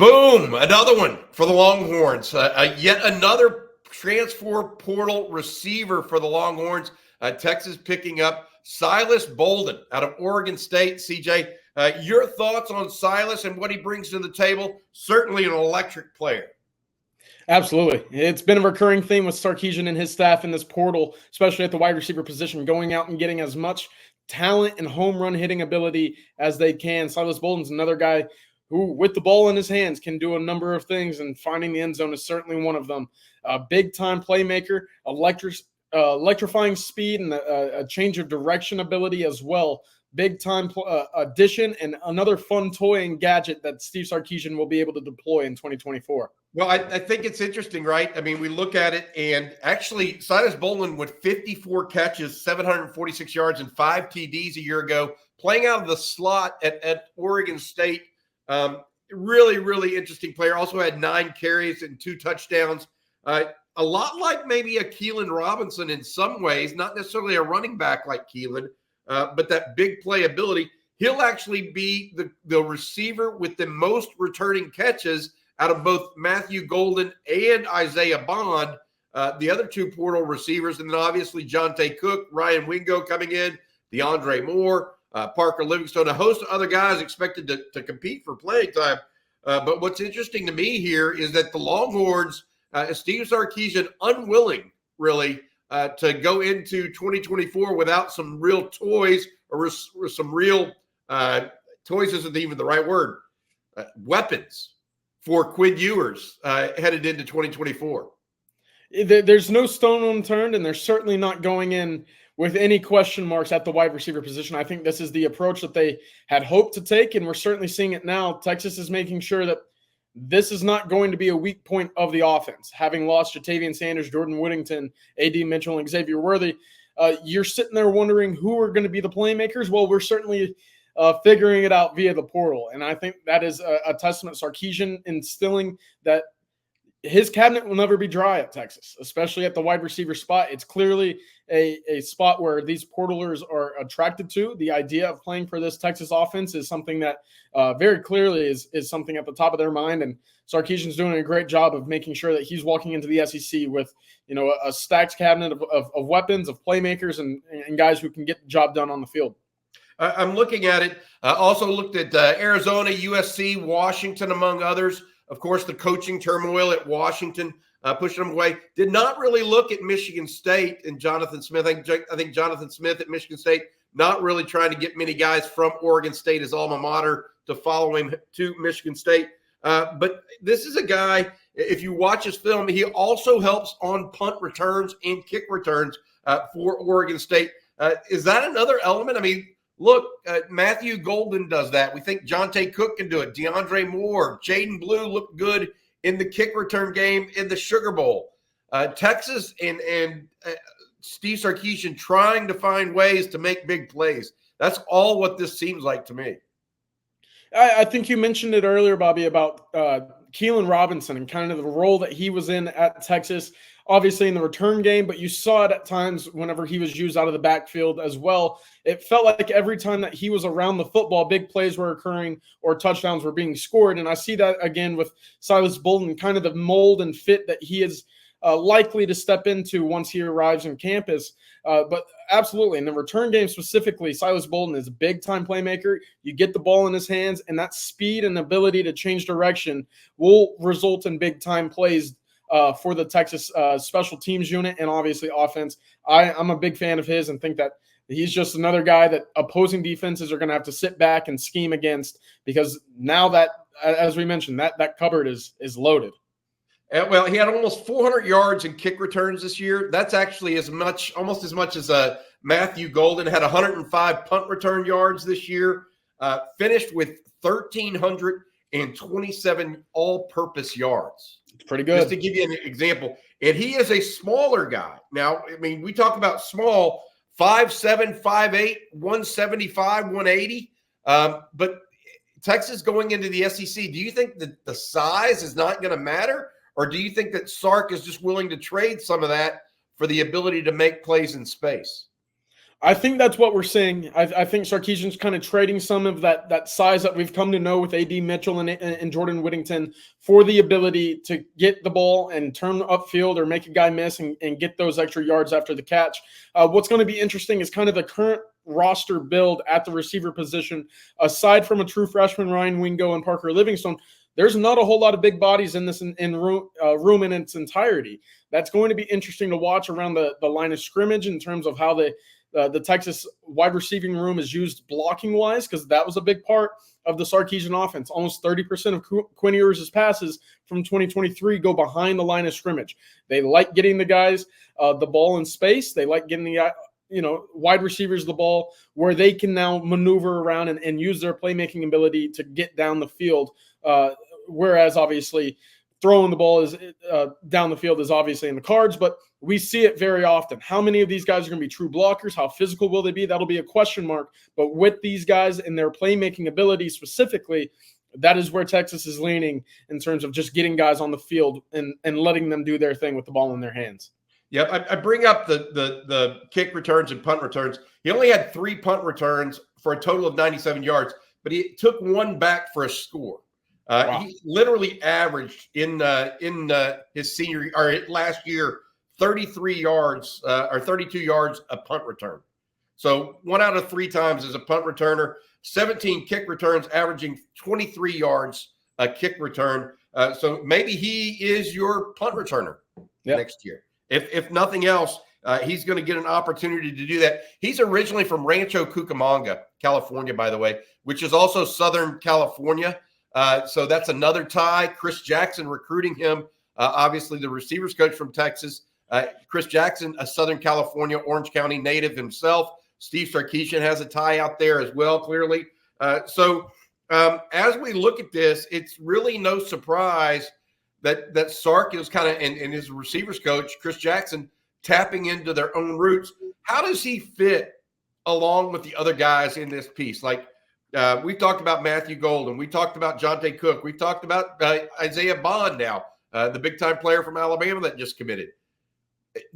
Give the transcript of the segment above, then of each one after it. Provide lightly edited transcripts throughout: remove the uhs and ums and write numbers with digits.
Boom, another one for the Longhorns. Yet another transfer portal receiver for the Longhorns. Texas picking up Silas Bolden out of Oregon State. CJ, your thoughts on Silas and what he brings to the table? Certainly an electric player. Absolutely. It's been a recurring theme with Sarkisian and his staff in this portal, especially at the wide receiver position, going out and getting as much talent and home run hitting ability as they can. Silas Bolden's another guy who, with the ball in his hands, can do a number of things, and finding the end zone is certainly one of them. A big-time playmaker, electrifying speed, and a change of direction ability as well. Big-time addition and another fun toy and gadget that Steve Sarkisian will be able to deploy in 2024. Well, I think it's interesting, right? I mean, we look at it, and actually Silas Bolden with 54 catches, 746 yards, and 5 TDs a year ago, playing out of the slot at Oregon State. Really, really interesting player. Also had 9 carries and 2 touchdowns. A lot like maybe a Keelan Robinson in some ways, not necessarily a running back like Keelan, but that big play ability. He'll actually be the receiver with the most returning catches out of both Matthew Golden and Isaiah Bond, the other 2 portal receivers. And then obviously Jonte Cook, Ryan Wingo coming in, DeAndre Moore, Parker Livingstone, a host of other guys expected to compete for playing time. But what's interesting to me here is that the Longhorns, Steve Sarkisian, unwilling really to go into 2024 without some real toys or some real toys isn't even the right word, weapons for Quinn Ewers headed into 2024. There's no stone unturned, and they're certainly not going in with any question marks at the wide receiver position. I think this is the approach that they had hoped to take, and we're certainly seeing it now. Texas is making sure that this is not going to be a weak point of the offense. Having lost Jatavian Sanders, Jordan Whittington, A.D. Mitchell, and Xavier Worthy, you're sitting there wondering who are going to be the playmakers. Well, we're certainly figuring it out via the portal, and I think that is a testament to Sarkisian instilling that his cabinet will never be dry at Texas, especially at the wide receiver spot. It's clearly a spot where these portalers are attracted to. The idea of playing for this Texas offense is something that very clearly is something at the top of their mind. And Sarkisian's doing a great job of making sure that he's walking into the SEC with, a stacked cabinet of weapons, of playmakers, and guys who can get the job done on the field. I'm looking at it. Also looked at Arizona, USC, Washington, among others. Of course, the coaching turmoil at Washington pushing them away. Did not really look at Michigan State and Jonathan Smith. I think Jonathan Smith at Michigan State, not really trying to get many guys from Oregon State, his alma mater, to follow him to Michigan State. But this is a guy, if you watch his film, he also helps on punt returns and kick returns for Oregon State. Is that another element? I mean, look, Matthew Golden does that. We think Jonte Cook can do it. DeAndre Moore, Jaden Blue looked good in the kick return game in the Sugar Bowl. Texas and Steve Sarkisian trying to find ways to make big plays. That's all what this seems like to me. I think you mentioned it earlier, Bobby, about Keelan Robinson and kind of the role that he was in at Texas, obviously in the return game, but you saw it at times whenever he was used out of the backfield as well. It felt like every time that he was around the football, big plays were occurring or touchdowns were being scored. And I see that again with Silas Bolden, kind of the mold and fit that he is likely to step into once he arrives on campus. But absolutely, in the return game specifically, Silas Bolden is a big-time playmaker. You get the ball in his hands, and that speed and ability to change direction will result in big-time plays for the Texas special teams unit and obviously offense. I'm a big fan of his and think that he's just another guy that opposing defenses are going to have to sit back and scheme against, because now that, as we mentioned, that cupboard is loaded. Well, he had almost 400 yards in kick returns this year. That's actually almost as much as Matthew Golden had 105 punt return yards this year. Finished with 1,327 all-purpose yards. It's pretty good. Just to give you an example, and he is a smaller guy. Now, I mean, we talk about small, 5'7", 5'8", 175, 180. But Texas going into the SEC, do you think that the size is not going to matter? Or do you think that Sark is just willing to trade some of that for the ability to make plays in space? I think that's what we're seeing. I think Sarkisian's kind of trading some of that size that we've come to know with A.D. Mitchell and Jordan Whittington for the ability to get the ball and turn upfield or make a guy miss and get those extra yards after the catch. What's going to be interesting is kind of the current roster build at the receiver position. Aside from a true freshman, Ryan Wingo and Parker Livingstone, there's not a whole lot of big bodies in this room in its entirety. That's going to be interesting to watch around the line of scrimmage in terms of how the Texas wide receiving room is used blocking wise, because that was a big part of the Sarkisian offense. Almost 30% of Quinn Ewers' passes from 2023 go behind the line of scrimmage. They like getting the guys the ball in space. They like getting the wide receivers the ball where they can now maneuver around and use their playmaking ability to get down the field. Whereas obviously throwing the ball is down the field is obviously in the cards, but we see it very often. How many of these guys are going to be true blockers? How physical will they be? That'll be a question mark. But with these guys and their playmaking ability specifically, that is where Texas is leaning in terms of just getting guys on the field and letting them do their thing with the ball in their hands. Yep, I bring up the kick returns and punt returns. He only had 3 punt returns for a total of 97 yards, but he took 1 back for a score. Wow. He literally averaged in his senior or last year 33 yards or 32 yards a punt return. So 1 out of 3 times as a punt returner. 17 kick returns, averaging 23 yards a kick return. So maybe he is your punt returner next year. If nothing else, he's going to get an opportunity to do that. He's originally from Rancho Cucamonga, California, by the way, which is also Southern California. So that's another tie. Chris Jackson recruiting him, obviously the receivers coach from Texas. Chris Jackson, a Southern California, Orange County native himself. Steve Sarkisian has a tie out there as well, clearly. So as we look at this, it's really no surprise that Sark is kind of, and his receivers coach, Chris Jackson, tapping into their own roots. How does he fit along with the other guys in this piece? Like, we talked about Matthew Golden. We talked about Jonte Cook. We talked about Isaiah Bond now, the big-time player from Alabama that just committed.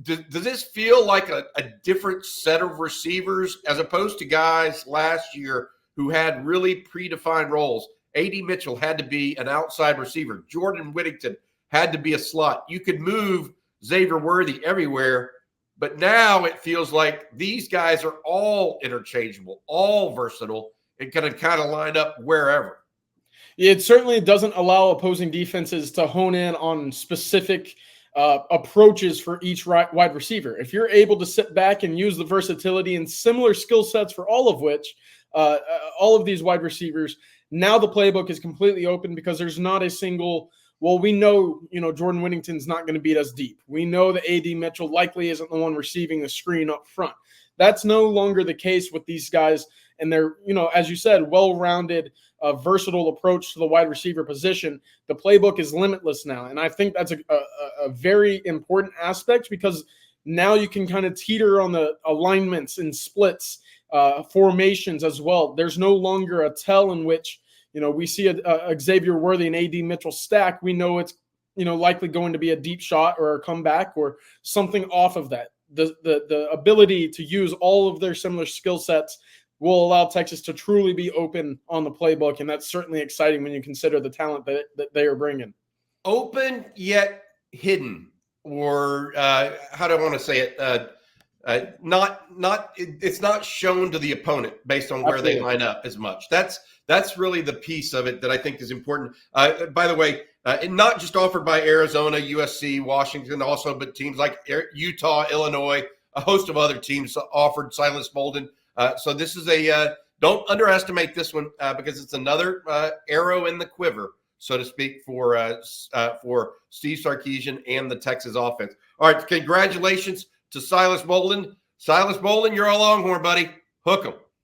Does this feel like a different set of receivers as opposed to guys last year who had really predefined roles? A.D. Mitchell had to be an outside receiver. Jordan Whittington had to be a slot. You could move Xavier Worthy everywhere, but now it feels like these guys are all interchangeable, all versatile, and can kind of line up wherever. It certainly doesn't allow opposing defenses to hone in on specific approaches for each wide receiver. If you're able to sit back and use the versatility and similar skill sets for all of which, all of these wide receivers, now the playbook is completely open because there's not a single, well, we know, Jordan Whittington's not going to beat us deep. We know that A.D. Mitchell likely isn't the one receiving the screen up front. That's no longer the case with these guys. And they're, as you said, well-rounded, versatile approach to the wide receiver position. The playbook is limitless now. And I think that's a very important aspect because now you can kind of teeter on the alignments and splits, formations as well. There's no longer a tell in which, we see a Xavier Worthy and A.D. Mitchell stack. We know it's, likely going to be a deep shot or a comeback or something off of that. The ability to use all of their similar skill sets will allow Texas to truly be open on the playbook, and that's certainly exciting when you consider the talent that they are bringing. Open yet hidden, or how do I want to say it? It's not shown to the opponent based on where they line up as much. That's really the piece of it that I think is important. By the way, not just offered by Arizona, USC, Washington, also, but teams like Utah, Illinois, a host of other teams offered Silas Bolden. So this is don't underestimate this one because it's another arrow in the quiver, so to speak, for Steve Sarkisian and the Texas offense. All right, congratulations to Silas Bolden. Silas Bolden, you're a Longhorn, buddy. Hook 'em.